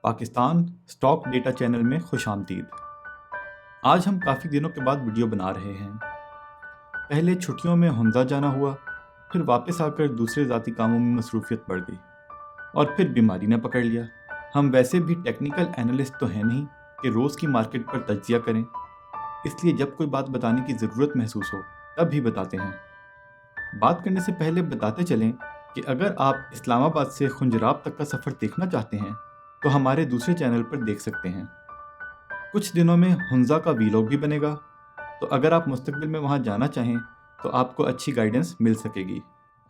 Pakistan stock data channel में खुश आमदीद। आज हम काफ़ी दिनों के बाद वीडियो बना रहे हैं। पहले छुट्टियों में हुंजा जाना हुआ, फिर वापस आकर दूसरे ज़ाती कामों में मसरूफियत बढ़ गई और फिर बीमारी ने पकड़ लिया। हम वैसे भी टेक्निकल एनालिस्ट तो हैं नहीं कि रोज़ की मार्केट पर तज्जिया करें, इसलिए जब कोई बात बताने की ज़रूरत महसूस हो तब ही बताते हैं। बात करने से पहले बताते चलें कि अगर आप इस्लामाबाद से खुंजराब तक का सफ़र देखना चाहते हैं तो हमारे दूसरे चैनल पर देख सकते हैं। कुछ दिनों में हुंजा का वीलॉग भी बनेगा, तो अगर आप मुस्तकबिल में वहां जाना चाहें तो आपको अच्छी गाइडेंस मिल सकेगी,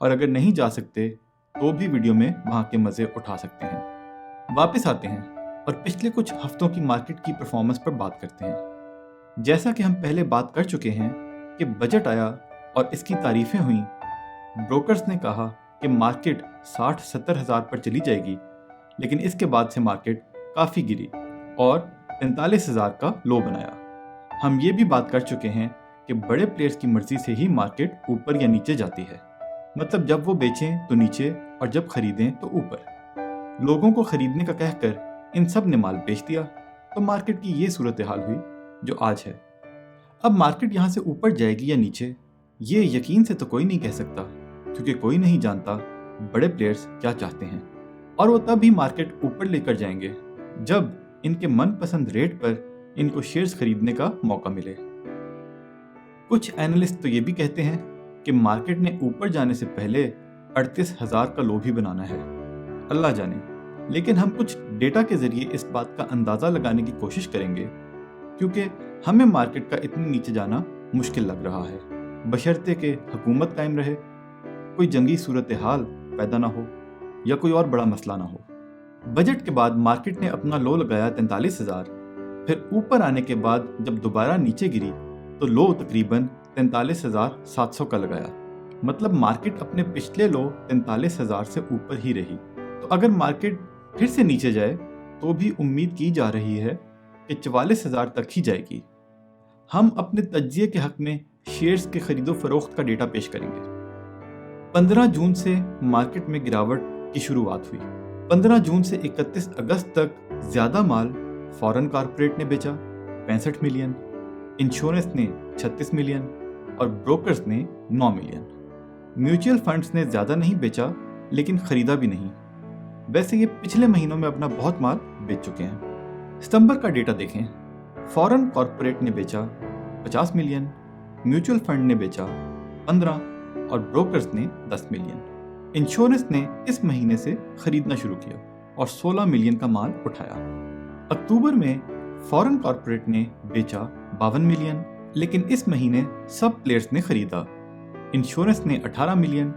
और अगर नहीं जा सकते तो भी वीडियो में वहां के मज़े उठा सकते हैं। वापस आते हैं और पिछले कुछ हफ्तों की मार्केट की परफॉर्मेंस पर बात करते हैं। जैसा कि हम पहले बात कर चुके हैं कि बजट आया और इसकी तारीफें हुई। ब्रोकर्स ने कहा कि मार्केट 60-70 हज़ार पर चली जाएगी, लेकिन इसके बाद से मार्केट काफ़ी गिरी और 43 हज़ार का लो बनाया। हम ये भी बात कर चुके हैं कि बड़े प्लेयर्स की मर्जी से ही मार्केट ऊपर या नीचे जाती है, मतलब जब वो बेचें तो नीचे और जब खरीदें तो ऊपर। लोगों को खरीदने का कहकर इन सब ने माल बेच दिया, तो मार्केट की ये सूरत हाल हुई जो आज है। अब मार्केट यहाँ से ऊपर जाएगी या नीचे, ये यकीन से तो कोई नहीं कह सकता, क्योंकि कोई नहीं जानता बड़े प्लेयर्स क्या चाहते हैं, और वो तब ही मार्केट ऊपर लेकर जाएंगे जब इनके मनपसंद रेट पर इनको शेयर्स खरीदने का मौका मिले। कुछ एनालिस्ट तो ये भी कहते हैं कि मार्केट ने ऊपर जाने से पहले 38 हज़ार का लो भी बनाना है, अल्लाह जाने। लेकिन हम कुछ डेटा के जरिए इस बात का अंदाज़ा लगाने की कोशिश करेंगे, क्योंकि हमें मार्केट का इतने नीचे जाना मुश्किल लग रहा है, बशर्ते कि हुकूमत कायम रहे, कोई जंगी सूरत हाल पैदा ना हो या कोई और बड़ा मसला ना हो। बजट के बाद मार्केट ने अपना लो लगाया 43 हज़ार, फिर ऊपर आने के बाद जब दोबारा नीचे गिरी तो लो तकरीबन 43,700 का लगाया। मतलब मार्केट अपने पिछले लो 43 हज़ार से ऊपर ही रही। तो अगर मार्केट फिर से नीचे जाए तो भी उम्मीद की जा रही है कि 44 हज़ार तक ही जाएगी। हम अपने तज्जिए के हक में शेयर्स के खरीदो फरोख्त का डेटा पेश करेंगे। 15 जून से मार्केट में गिरावट की शुरुआत हुई। 15 जून से 31 अगस्त तक ज्यादा माल फॉरेन कॉर्पोरेट ने बेचा 65 मिलियन, इंश्योरेंस ने 36 मिलियन और ब्रोकर्स ने 9 मिलियन। म्यूचुअल फंड्स ने ज्यादा नहीं बेचा, लेकिन खरीदा भी नहीं। वैसे ये पिछले महीनों में अपना बहुत माल बेच चुके हैं। सितंबर का डेटा देखें। फॉरेन कॉर्पोरेट ने बेचा 50 मिलियन, म्यूचुअल फंड ने बेचा 15 और ब्रोकर्स ने 10 मिलियन। इंश्योरेंस ने इस महीने से खरीदना शुरू किया और 16 मिलियन का माल उठाया। अक्टूबर में फॉरेन कॉर्पोरेट ने बेचा 52 मिलियन, लेकिन इस महीने सब प्लेयर्स ने खरीदा। इंश्योरेंस ने 18 मिलियन,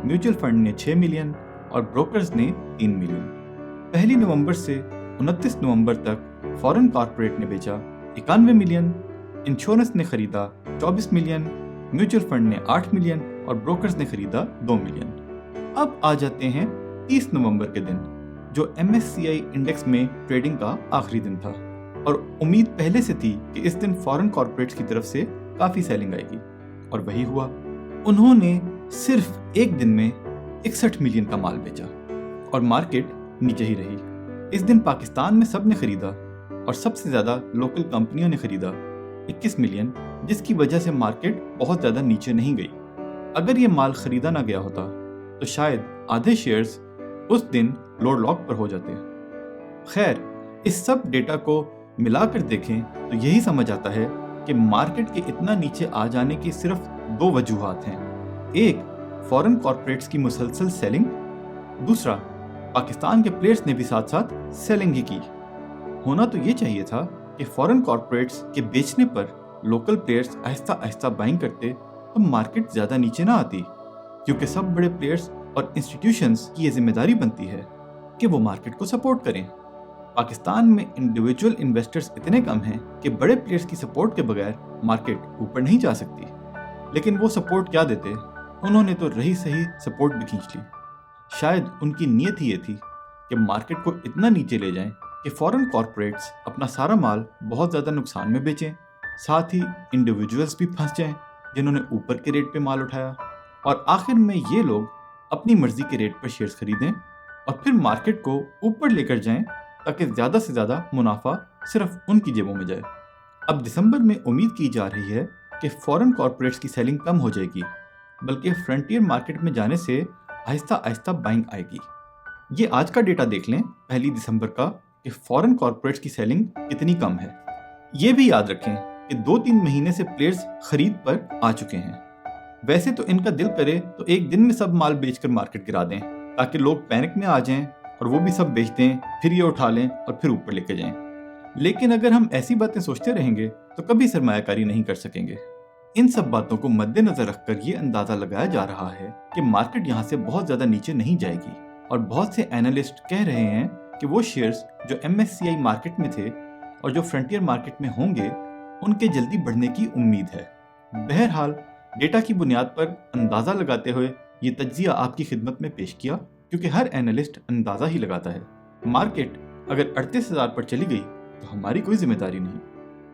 म्यूचुअल फंड ने 6 मिलियन और ब्रोकर्स ने 3 मिलियन। 1 नवंबर से 29 नवंबर तक फॉरेन कॉर्पोरेट ने बेचा 91 मिलियन, इंश्योरेंस ने खरीदा 24 मिलियन, म्यूचुअल फंड ने 8 मिलियन और ब्रोकर्स ने खरीदा 2 मिलियन। अब आ जाते हैं 30 नवंबर के दिन, जो MSCI इंडेक्स में ट्रेडिंग का आखिरी दिन था, और उम्मीद पहले से थी कि इस दिन फॉरेन कॉर्पोरेट्स की तरफ से काफी सेलिंग आएगी, और वही हुआ। उन्होंने सिर्फ एक दिन में 61 मिलियन का माल बेचा और मार्केट नीचे ही रही। इस दिन पाकिस्तान में सब ने खरीदा और सबसे ज्यादा लोकल कंपनियों ने खरीदा 21 मिलियन, जिसकी वजह से मार्केट बहुत ज्यादा नीचे नहीं गई। अगर ये माल खरीदा ना गया होता तो शायद आधे शेयर्स उस दिन लोड लॉक पर हो जाते। खैर, इस सब डेटा को मिलाकर देखें तो यही समझ आता है कि मार्केट के इतना नीचे आ जाने की सिर्फ 2 वजूहात हैं। एक, फॉरेन कॉर्पोरेट्स की मुसलसल सेलिंग, दूसरा, पाकिस्तान के प्लेयर्स ने भी साथ साथ सेलिंग ही की। होना तो ये चाहिए था कि फॉरेन कॉर्पोरेट्स के बेचने पर local players Aahista Aahista buying करते तो मार्केट ज्यादा नीचे ना आती, क्योंकि सब बड़े प्लेयर्स और इंस्टीट्यूशंस की ये जिम्मेदारी बनती है कि वो मार्केट को सपोर्ट करें। पाकिस्तान में इंडिविजुअल इन्वेस्टर्स इतने कम हैं कि बड़े प्लेयर्स की सपोर्ट के बगैर मार्केट ऊपर नहीं जा सकती। लेकिन वो सपोर्ट क्या देते? उन्होंने तो रही सही सपोर्ट भी खींच ली। शायद उनकी नीयत ही ये थी कि मार्केट को इतना नीचे ले जाएं कि फॉरेन कॉर्पोरेट्स अपना सारा माल बहुत ज़्यादा नुकसान में बेचें, साथ ही इंडिविजुअल्स भी फंस जाएं जिन्होंने ऊपर के रेट पे माल उठाया, और आखिर में ये लोग अपनी मर्जी के रेट पर शेयर्स खरीदें और फिर मार्केट को ऊपर लेकर जाएं ताकि ज़्यादा से ज़्यादा मुनाफा सिर्फ उनकी जेबों में जाए। अब दिसंबर में उम्मीद की जा रही है कि फॉरेन कॉर्पोरेट्स की सेलिंग कम हो जाएगी, बल्कि फ्रंटियर मार्केट में जाने से आहिस्ता आहिस्ता बाइंग आएगी। ये आज का डेटा देख लें 1 दिसंबर का कि फॉरेन कॉर्पोरेट्स की सेलिंग कितनी कम है। ये भी याद रखें कि 2-3 महीने से प्लेयर्स खरीद पर आ चुके हैं। वैसे तो इनका दिल करे तो एक दिन में सब माल बेचकर मार्केट गिरा दें, ताकि लोग पैनिक में आ जाएं और वो भी सब बेच दें, फिर ये उठा लें और फिर ऊपर लेके जाएं। लेकिन अगर हम ऐसी बातें सोचते रहेंगे तो कभी सरमायाकारी नहीं कर सकेंगे। इन सब बातों को मद्देनजर रखकर ये अंदाजा लगाया जा रहा है कि मार्केट यहाँ से बहुत ज्यादा नीचे नहीं जाएगी, और बहुत से एनालिस्ट कह रहे हैं कि वो शेयर्स जो MSCI मार्केट में थे और जो फ्रंटियर मार्केट में होंगे, उनके जल्दी बढ़ने की उम्मीद है। बहरहाल डेटा की बुनियाद पर अंदाजा लगाते हुए ये तज्जिया आपकी खिदमत में पेश किया, क्योंकि हर एनालिस्ट अंदाजा ही लगाता है। मार्केट अगर 38,000 पर चली गई तो हमारी कोई जिम्मेदारी नहीं।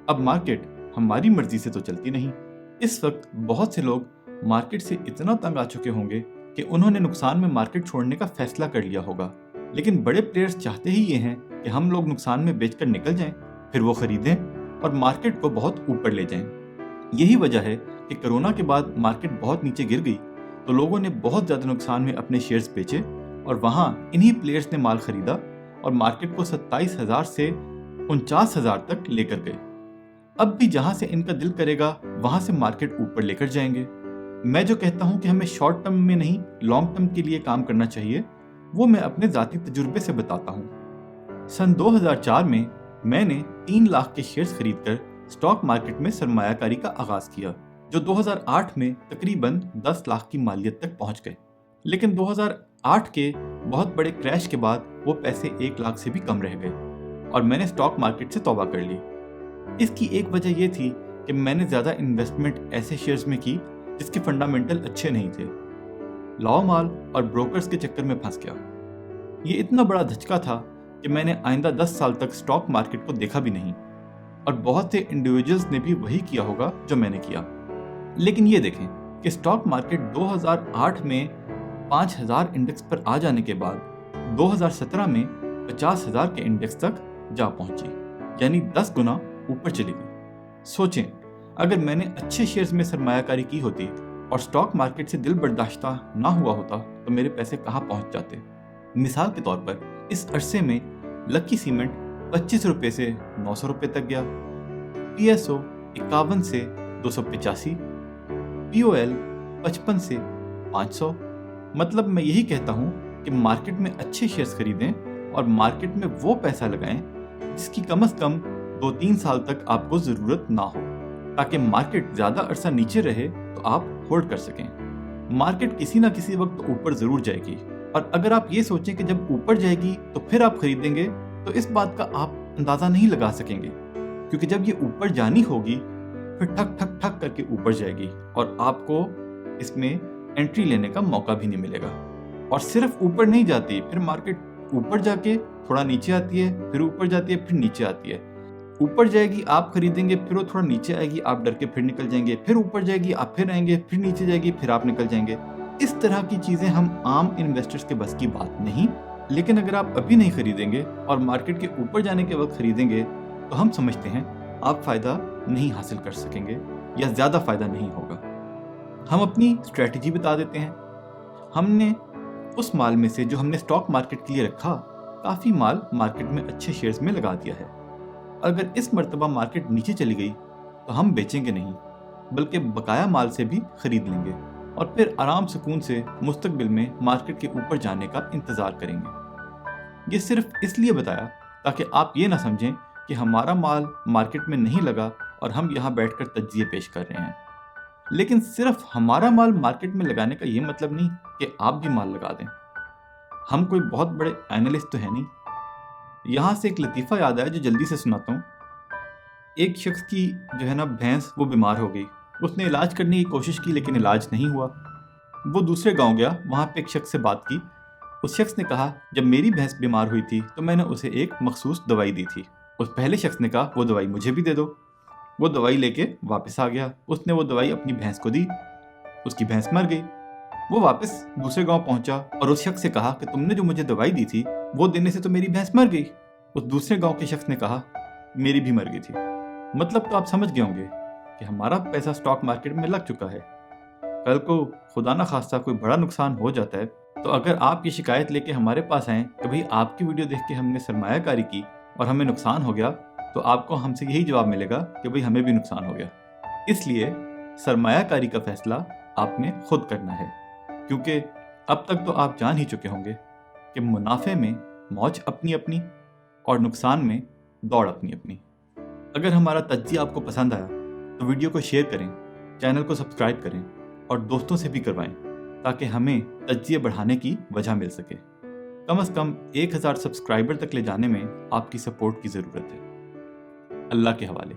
अब मार्केट हमारी मर्जी से तो चलती नहीं। इस वक्त बहुत से लोग मार्केट से इतना तंग आ चुके होंगे कि उन्होंने नुकसान में मार्केट छोड़ने का फैसला कर लिया होगा। लेकिन बड़े प्लेयर्स चाहते ही ये हैं कि हम लोग नुकसान में बेचकर निकल जाएं, फिर वो खरीदें और मार्केट को बहुत ऊपर ले जाएं। यही वजह है कि कोरोना के बाद मार्केट बहुत नीचे गिर गई तो लोगों ने बहुत ज़्यादा नुकसान में अपने शेयर्स बेचे और वहाँ इन्हीं प्लेयर्स ने माल खरीदा और मार्केट को 27,000 से 49,000 तक लेकर गए। अब भी जहाँ से इनका दिल करेगा वहाँ से मार्केट ऊपर लेकर जाएंगे। मैं जो कहता हूँ कि हमें शॉर्ट टर्म में नहीं लॉन्ग टर्म के लिए काम करना चाहिए, वो मैं अपने ज़ाती तजुर्बे से बताता हूँ। सन 2004 में मैंने 3 लाख के शेयर्स खरीदकर स्टॉक मार्केट में सरमायाकारी का आगाज किया, जो 2008 में तकरीबन 10 लाख की मालियत तक पहुंच गए। लेकिन 2008 के बहुत बड़े क्रैश के बाद वो पैसे 1 लाख से भी कम रह गए और मैंने स्टॉक मार्केट से तौबा कर ली। इसकी एक वजह यह थी कि मैंने ज़्यादा इन्वेस्टमेंट ऐसे शेयर्स में की जिसके फंडामेंटल अच्छे नहीं थे। लाओ माल और ब्रोकर्स के चक्कर में फंस गया। ये इतना बड़ा धचका था कि मैंने आइंदा 10 साल तक स्टॉक मार्केट को देखा भी नहीं, और बहुत से इंडिविजुअल्स ने भी वही किया होगा जो मैंने किया। लेकिन ये देखें कि स्टॉक मार्केट 2008 में 5,000 इंडेक्स पर आ जाने के बाद 2017 में 50,000 के इंडेक्स तक जा पहुंची, यानी 10 गुना ऊपर चली गई। सोचें, अगर मैंने अच्छे शेयर्स में सरमायाकारी की होती और स्टॉक मार्केट से दिल बर्दाश्ता ना हुआ होता तो मेरे पैसे कहाँ पहुंच जाते। मिसाल के तौर पर इस अरसे में लकी सीमेंट 25 रुपये से 900 रुपये तक गया, PSO 51 से 285, POL 55 से 500। मतलब मैं यही कहता हूँ कि मार्केट में अच्छे शेयर्स खरीदें और मार्केट में वो पैसा लगाएं जिसकी कम से कम 2-3 साल तक आपको ज़रूरत ना हो, ताकि मार्केट ज़्यादा अरसा नीचे रहे तो आप होल्ड कर सकें। मार्केट किसी ना किसी वक्त ऊपर ज़रूर जाएगी, और अगर आप ये सोचें कि जब ऊपर जाएगी तो फिर आप खरीदेंगे तो इस बात का आप अंदाज़ा नहीं लगा सकेंगे, क्योंकि जब ये ऊपर जानी होगी फिर ठक ठक ठक करके ऊपर जाएगी और आपको इसमें एंट्री लेने का मौका भी नहीं मिलेगा। और सिर्फ ऊपर नहीं जाती, फिर मार्केट ऊपर जाके थोड़ा नीचे आती है, फिर ऊपर जाती है, फिर नीचे आती है। ऊपर जाएगी आप खरीदेंगे, फिर वो थोड़ा नीचे आएगी, आप डर के फिर निकल जाएंगे, फिर ऊपर जाएगी आप फिर आएंगे, फिर नीचे जाएगी, फिर आप निकल जाएंगे। इस तरह की चीज़ें हम आम इन्वेस्टर्स के बस की बात नहीं। लेकिन अगर आप अभी नहीं खरीदेंगे और मार्केट के ऊपर जाने के वक्त खरीदेंगे तो हम समझते हैं आप फ़ायदा नहीं हासिल कर सकेंगे या ज़्यादा फ़ायदा नहीं होगा। हम अपनी स्ट्रैटेजी बता देते हैं। हमने उस माल में से जो हमने स्टॉक मार्केट के लिए रखा, काफ़ी माल मार्केट में अच्छे शेयर्स में लगा दिया है। अगर इस मर्तबा मार्केट नीचे चली गई तो हम बेचेंगे नहीं, बल्कि बकाया माल से भी खरीद लेंगे और फिर आराम सुकून से मुस्तकबिल में मार्केट के ऊपर जाने का इंतज़ार करेंगे। ये सिर्फ इसलिए बताया ताकि आप ये ना समझें कि हमारा माल मार्केट में नहीं लगा और हम यहाँ बैठकर तज्जिए पेश कर रहे हैं। लेकिन सिर्फ हमारा माल मार्केट में लगाने का ये मतलब नहीं कि आप भी माल लगा दें। हम कोई बहुत बड़े एनालिस्ट तो है नहीं। यहाँ से एक लतीफ़ा याद आया जो जल्दी से सुनाता हूँ। एक शख्स की जो है ना भैंस वो बीमार हो गई। उसने इलाज करने की कोशिश की लेकिन इलाज नहीं हुआ। वो दूसरे गांव गया, वहाँ पे एक शख्स से बात की। उस शख्स ने कहा जब मेरी भैंस बीमार हुई थी तो मैंने उसे एक मखसूस दवाई दी थी। उस पहले शख्स ने कहा वो दवाई मुझे भी दे दो। वो दवाई लेके वापस आ गया। उसने वो दवाई अपनी भैंस को दी, उसकी भैंस मर गई। वो वापस दूसरे गांव पहुंचा और उस शख्स से कहा कि तुमने जो मुझे दवाई दी थी वो देने से तो मेरी भैंस मर गई। उस दूसरे गांव के शख्स ने कहा, मेरी भी मर गई थी। मतलब तो आप समझ गए होंगे कि हमारा पैसा स्टॉक मार्केट में लग चुका है। कल को खुदा ना खास्ता कोई बड़ा नुकसान हो जाता है तो अगर आप ये शिकायत लेके हमारे पास आएँ कि भाई आपकी वीडियो देख के हमने सरमायाकारी की और हमें नुकसान हो गया, तो आपको हमसे यही जवाब मिलेगा कि भाई हमें भी नुकसान हो गया। इसलिए सरमायाकारी का फैसला आपने खुद करना है, क्योंकि अब तक तो आप जान ही चुके होंगे कि मुनाफे में मौज अपनी अपनी और नुकसान में दौड़ अपनी अपनी। अगर हमारा तज्जिया आपको पसंद आया तो वीडियो को शेयर करें, चैनल को सब्सक्राइब करें और दोस्तों से भी करवाएं, ताकि हमें तज्जिया बढ़ाने की वजह मिल सके। कम से कम 1000 सब्सक्राइबर तक ले जाने में आपकी सपोर्ट की ज़रूरत है। अल्लाह के हवाले।